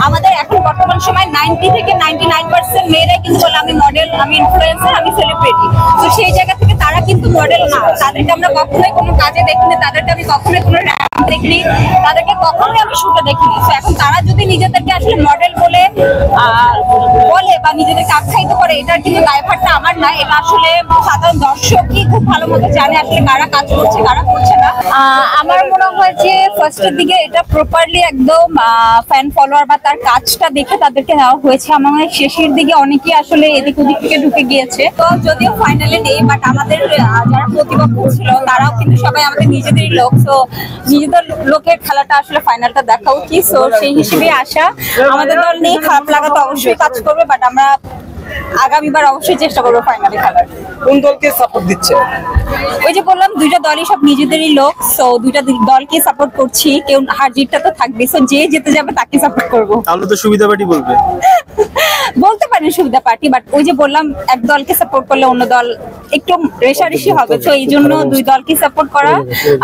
আমাদের এখন বর্তমান সময় 90 থেকে 99% মেয়েরাই কিন্তু বলে আমি মডেল, আমি ইনফ্লুয়েন্সার, আমি সেলিব্রিটি। তো সেই জায়গা থেকে তারা কিন্তু মডেল না, তাদেরকে আমরা কখনোই কোনো কাজে দেখিনি, তাদেরকে আমি কখনোই কোনো র্যাম্প দেখিনি, তাদেরকে কখনোই আমি শুটে দেখিনি। তো এখন তারা যদি নিজেদেরকে আসলে মডেল বলে বা নিজেদেরকে আখ্যায়িত করে, এটার কিন্তু দায়ভারটা আমার না, এটা আসলে সাধারণ দর্শকই খুব ভালো মতো জানে আসলে কারা কাজ করছে কারা করছে না। আমার মনে হয় যে ফার্স্টের দিকে এটা প্রপারলি একদম ফ্যান ফলোয়ার বা তার কাজটা দেখে তাদেরকে নেওয়া হয়েছে। আমার মনে হয় শেষের দিকে অনেকেই আসলে এদিক ওদিক থেকে ঢুকে গিয়েছে। তো যদিও ফাইনালে নেই, বাট আমাদের যারা প্রতিপক্ষ ছিল তারাও কিন্তু সবাই আমাদের নিজেদেরই লোক। তো নিজেদের লোকের খেলাটা আসলে ফাইনালটা দেখা উচিত। তো সেই হিসেবে আশা, আমাদের দল নিয়ে খারাপ লাগা তো অবশ্যই কাজ করবে, বাট আমরা আগামীবার অবশ্যই চেষ্টা করবো ফাইনালে খেলার। কোন দলকে সাপোর্ট দিচ্ছে? ওই যে বললাম দুইটা দলই সব নিজেদেরই লোক, সো দুইটা দলকে সাপোর্ট করছি। কেউ হার জিতটা তো থাকবে, সো যে জিতে যাবে তাকে সাপোর্ট করবো। তাহলে তো সুবিধা পার্টি বলবে, বলতে পারেন সুবিধা পার্টি, বাট ওই যে বললাম এক দলকে সাপোর্ট করলে অন্য দল একটু রেশারেশি হবে। তো এই জন্য দুই দলকে সাপোর্ট করা,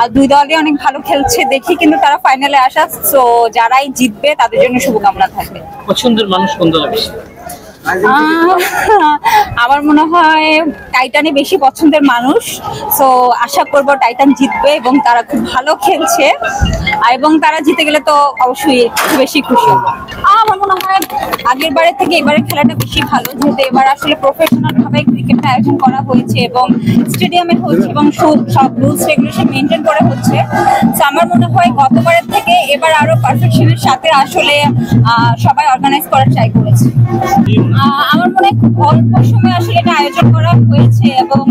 আর দুই দলই অনেক ভালো খেলছে দেখি কিন্তু তারা ফাইনালে আসা। সো যারাই জিতবে তাদের জন্য শুভকামনা থাকবে। পছন্দের মানুষ কোন দল বেশি? আমার মনে হয় টাইটানই বেশি পছন্দের মানুষ। সো আশা করব টাইটান জিতবে এবং তারা খুব ভালো খেলছে, এবং তারা জিতে গেলে তো অবশ্যই বেশি খুশি হব। আমার মনে হয় আগের বারের থেকে এবারের খেলাটা বেশি ভালো, যেহেতু এবার আসলে প্রফেশনাল ভাবে ক্রিকেটটা আয়োজন করা হয়েছে এবং স্টেডিয়ামে হচ্ছে এবং সব রুলস রেগুলেশন মেনটেন করে হচ্ছে। তো আমার মনে হয় গতবারের থেকে এবার আরো পারফেকশনের সাথে আসলে সবাই অর্গানাইজ করার ট্রাই করেছে। আমার মনে হয় খুব অল্প সময় আসলে এটা আয়োজন করা হয়েছে এবং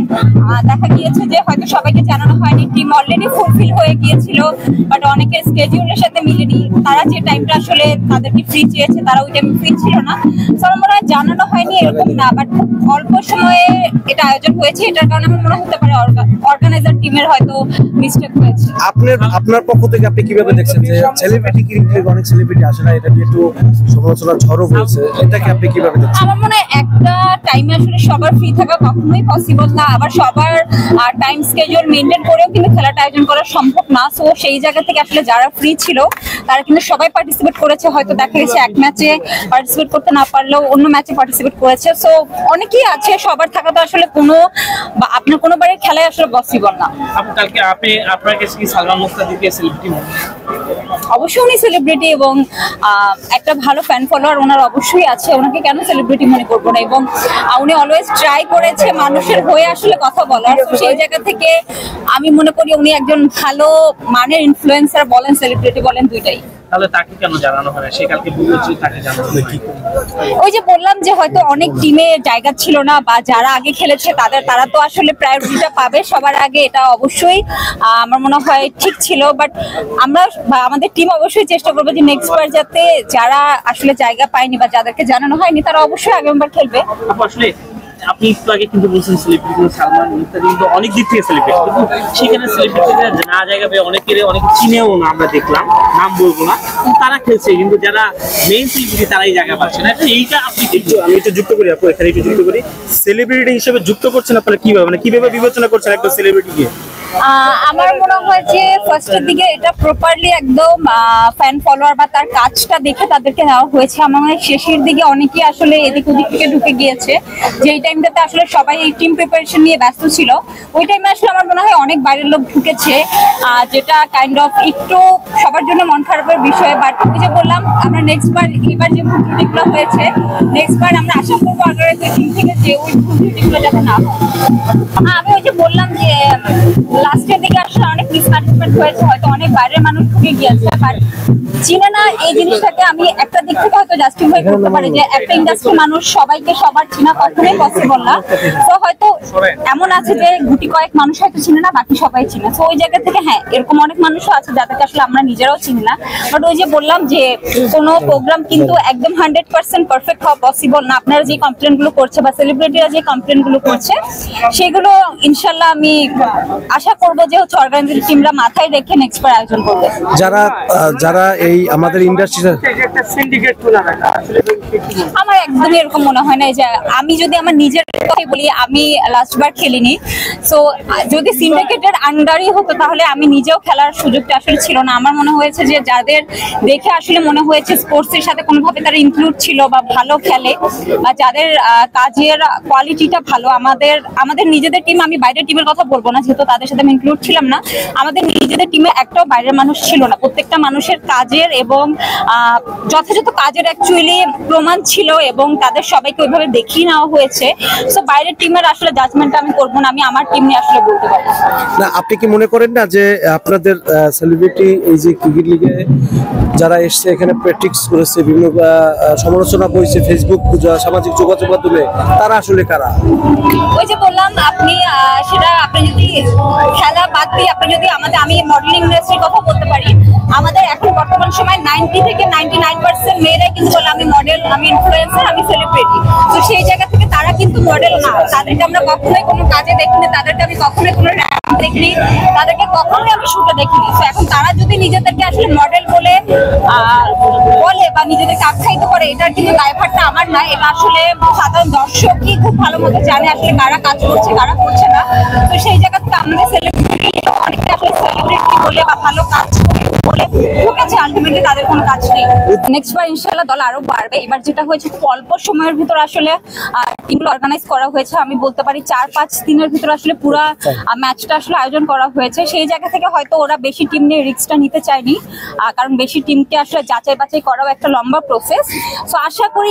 দেখা গিয়েছে যে হয়তো সবাইকে জানানো হয়নি, টিম অলরেডি ফুলফিল হয়ে গিয়েছিল, বাট অনেকের স্কেডিউলের সাথে মিলেনি। তারা যে টাইমটা আসলে তাদেরকে ফ্রি চেয়েছে তারা ওই টাইমে ফ্রি ছিল না। তো আমার মনে হয় জানানো হয়নি এরকম না, বাট অল্প সময়ে এটা আয়োজন হয়েছে, এটার কারণে আমার মনে হতে পারে অর্গানাইজার টিমের হয়তো মিস্টেক হয়েছে। আপনার পক্ষ থেকে আপনি কিভাবে দেখছেন যে সেলিব্রিটি ক্রিকেটে অনেক সেলিব্রিটি আসে না, এটা নিয়ে একটু সমালোচনা ঝড়ও হয়েছে, এটাকে আপনি কিভাবে দেখছেন? আমার মনে হয় একটা টাইমে আসলে সবার ফ্রি থাকা কখনোই পসিবল না, আবার সবার টাইম স্কেডিউল মেনটেন করেও কিন্তু খেলাটা আয়োজন করা সম্ভব না। সো সেই জায়গা থেকে আসলে যারা ফ্রি ছিল তারা কিন্তু সবাই পার্টিসিপেট করেছে। হয়তো দেখা গেছে এক ম্যাচে পার্টিসিপেট করতে না পারলেও অন্য ম্যাচে পার্টিসিপেট করেছে। সো অনেকেই আছে, সবার থাকা তো আসলে কোনো বা আপনার কোনোবারের খেলায় আসলে পসিবল না। কালকে আপনার কাছে কি সালমান মুস্তাফিজকে সেলিব্রিটি মনে হয়? অবশ্যই উনি সেলিব্রিটি এবং একটা ভালো ফ্যান ফলোয়ার ওনার অবশ্যই আছে, ওনাকে কেন সেলিব্রিটি মনে করবো না। এবং উনি অলওয়েজ ট্রাই করেছে মানুষের হয়ে আসলে কথা বলার। তো সেই জায়গা থেকে আমি মনে করি উনি একজন ভালো মানের ইনফ্লুয়েন্সার বলেন, সেলিব্রিটি বলেন, দুইটাই। তাহলে তাকে কেন জানানো হয় না? সে কালকে বলেছে তাকে জানানো হয় কি? ওই যে বললাম যে হয়তো অনেক টিমে জায়গা ছিল না, বা যারা আগে খেলেছে তারা তো আসলে প্রায়োরিটিটা পাবে সবার আগে, এটা অবশ্যই আমার মনে হয় ঠিক ছিল। বাট আমরা আমাদের টিম অবশ্যই চেষ্টা করবো যে নেক্সট বার যাতে যারা আসলে জায়গা পায়নি বা যাদেরকে জানানো হয়নি তারা অবশ্যই আগামীবার খেলবে। আসলে আপনি একটু আগে কিন্তু বলছেন সেলিব্রিটি সালমান মুস্তাফিজ কিন্তু অনেক দিক থেকে সেলিব্রিটি, কিন্তু সেখানে সেলিব্রিটিরা না জায়গা পেয়ে অনেকে চিনেও না, আমরা দেখলাম, নাম বলবো না, তারা খেলছে, কিন্তু যারা মেইন সেলিব্রিটি তারাই জায়গা পাচ্ছে না। এইটা আপনি আমি একটু যুক্ত করি, আপু এখানে একটু যুক্ত করি, সেলিব্রিটি হিসেবে যুক্ত করছেন আপনারা কিভাবে, মানে কিভাবে বিবেচনা করছেন একটা সেলিব্রিটিকে? আমার মনে হয় যে ফার্স্টের দিকে এটা প্রপারলি একদম ফ্যান ফলোয়ার বা তার কাজটা দেখে তাদেরকে নেওয়া হয়েছে। আমার মনে হয় শেষের দিকে অনেকেই আসলে এদিক ওদিক থেকে ঢুকে গিয়েছে, যেই টাইমটাতে আসলে সবাই এই টিম প্রিপারেশন নিয়ে ব্যস্ত ছিল। ওই টাইমে আসলে আমার মনে হয় অনেক বাইরের লোক ঢুকেছে, যেটা কাইন্ড অফ একটু সবার জন্য মন খারাপের বিষয়। বাট ওই যে বললাম আমরা নেক্সট বার, এবার যে ভুল ত্রুটিগুলো হয়েছে নেক্সট বার আমরা আশা করবো অর্গানাইজার টিম থেকে যে ওই ভুল ত্রুটিগুলো যাতে না হয়। আমি ওই যে বললাম যে লাস্টের দিকে আসলে অনেক মিসম্যানেজমেন্ট হয়েছে, হয়তো অনেক বাইরের মানুষ ঢুকে গিয়েছে, বাট চিনে না এই জিনিসটাকে আমি একটা দিক থেকে হয়তো জাস্টিফাই করতে পারি যে একটা ইন্ডাস্ট্রি মানুষ সবাইকে সবার চিনা কখনোই পসিবল না। তো হয়তো এমন আছে যে গুটি কয়েক মানুষ হয়তো চিনে না, বাকি সবাই চিনে। তো ওই জায়গা থেকে হ্যাঁ এরকম অনেক মানুষও আছে যাদেরকে আসলে আমরা নিজেরাও চিনি না। বাট ওই যে বললাম যে কোনো প্রোগ্রাম কিন্তু একদম 100% পারফেক্ট হওয়া পসিবল না। আপনারা যে কমপ্লেন গুলো করছে বা সেলিব্রিটিরা যে কমপ্লেন গুলো করছে সেগুলো ইনশাল্লাহ আমি আশা আশা করবো যে হচ্ছে অর্গানাইজিং টিমরা মাথায় রেখে নেক্সট বার আয়োজন করবে। যারা এই আমাদের ইন্ডাস্ট্রিতে একটা সিন্ডিকেট খোলা রাখা আসলে আমার একদমই এরকম মনে হয় না যে আমি যদি আমার নিজের কথাই বলি, আমি লাস্টবার খেলিনি, সো যদি সিন্ডিকেটের আন্ডারই হতো তাহলে আমি নিজেও খেলার সুযোগটা আসলে ছিল না। আমার মনে হয়েছে যে যাদের দেখে আসলে মনে হয়েছে স্পোর্টসের সাথে কোনোভাবে তারা ইনক্লুড ছিল বা ভালো খেলে বা যাদের কাজের কোয়ালিটিটা ভালো, আমাদের নিজেদের টিম, আমি বাইরের টিমের কথা বলবো না যেহেতু তাদের সাথে আমি ইনক্লুড ছিলাম না, আমাদের নিজেদের টিমে একটাও বাইরের মানুষ ছিল না। প্রত্যেকটা মানুষের কাজের এবং যথাযথ কাজের অ্যাকচুয়ালি প্রমাণ ছিল এবং তাদের সবাইকে ওইভাবে দেখিয়ে নেওয়া হয়েছে। সো বাইরের টিমের আসলে জাজমেন্টটা আমি করবো না, আমি আমার টিম নিয়ে আসলে বলতে পারবো না। আপনি কি মনে করেন না যে আপনাদের সেলিব্রিটি এই যে ক্রিকেট লিগে যারা এসছে এখানে প্র্যাকটিস করেছে, বিভিন্ন সমালোচনা বইছে ফেসবুক, সামাজিক যোগাযোগ মাধ্যমে, তারা আসলে কারা? ওই যে বললাম, আপনি সেটা আপনি যদি খেলা বাদ দিয়ে আপনি যদি আমি মডেলিং ইন্ডাস্ট্রির কথা বলতে পারি, আমাদের এখন বর্তমান সময় 90 থেকে 99% মেয়েরাই কিন্তু বলে আমি মডেল, আমি ইনফ্লুয়েন্সার, আমি সেলিব্রিটি। তো সেই জায়গা থেকে তারা কিন্তু মডেল না, তাদেরকে আমরা কখনোই কোনো কাজে দেখিনি, তাদেরকে আমি কখনোই কোনো র্যাম্প দেখিনি, তাদেরকে কখনোই আমি শুটে দেখিনি। তো এখন তারা যদি নিজেদেরকে আসলে মডেল বলে বা নিজেদেরকে আখ্যায়িত করে, এটার কিন্তু দায়ভারটা আমার না, এটা আসলে সাধারণ দর্শকই খুব ভালো মতো জানে আসলে কারা কাজ করছে কারা করছে না। তো সেই জায়গা থেকে আমাদের সেলিব্রিটি অনেকে আসলে সেলিব্রিটি বলে বা ভালো কাজ বলে ঢুকেছে, আলটিমেটলি তাদের কোনো কাজ নেই। নেক্সট বার ইনশাআল্লাহ দল আরো বাড়বে। এবার যেটা হয়েছে খুব অল্প সময়ের ভিতর আসলে টিমগুলো অর্গানাইজ করা হয়েছে, আমি বলতে পারি 4-5 দিনের ভিতর আসলে পুরো ম্যাচটা আসলে আয়োজন করা হয়েছে। সেই জায়গা থেকে হয়তো ওরা বেশি টিম নিয়ে রিস্কটা নিতে চায়নি, কারণ বেশি টিমকে আসলে যাচাই বাছাই করাও একটা লম্বা প্রসেস। সো আশা করি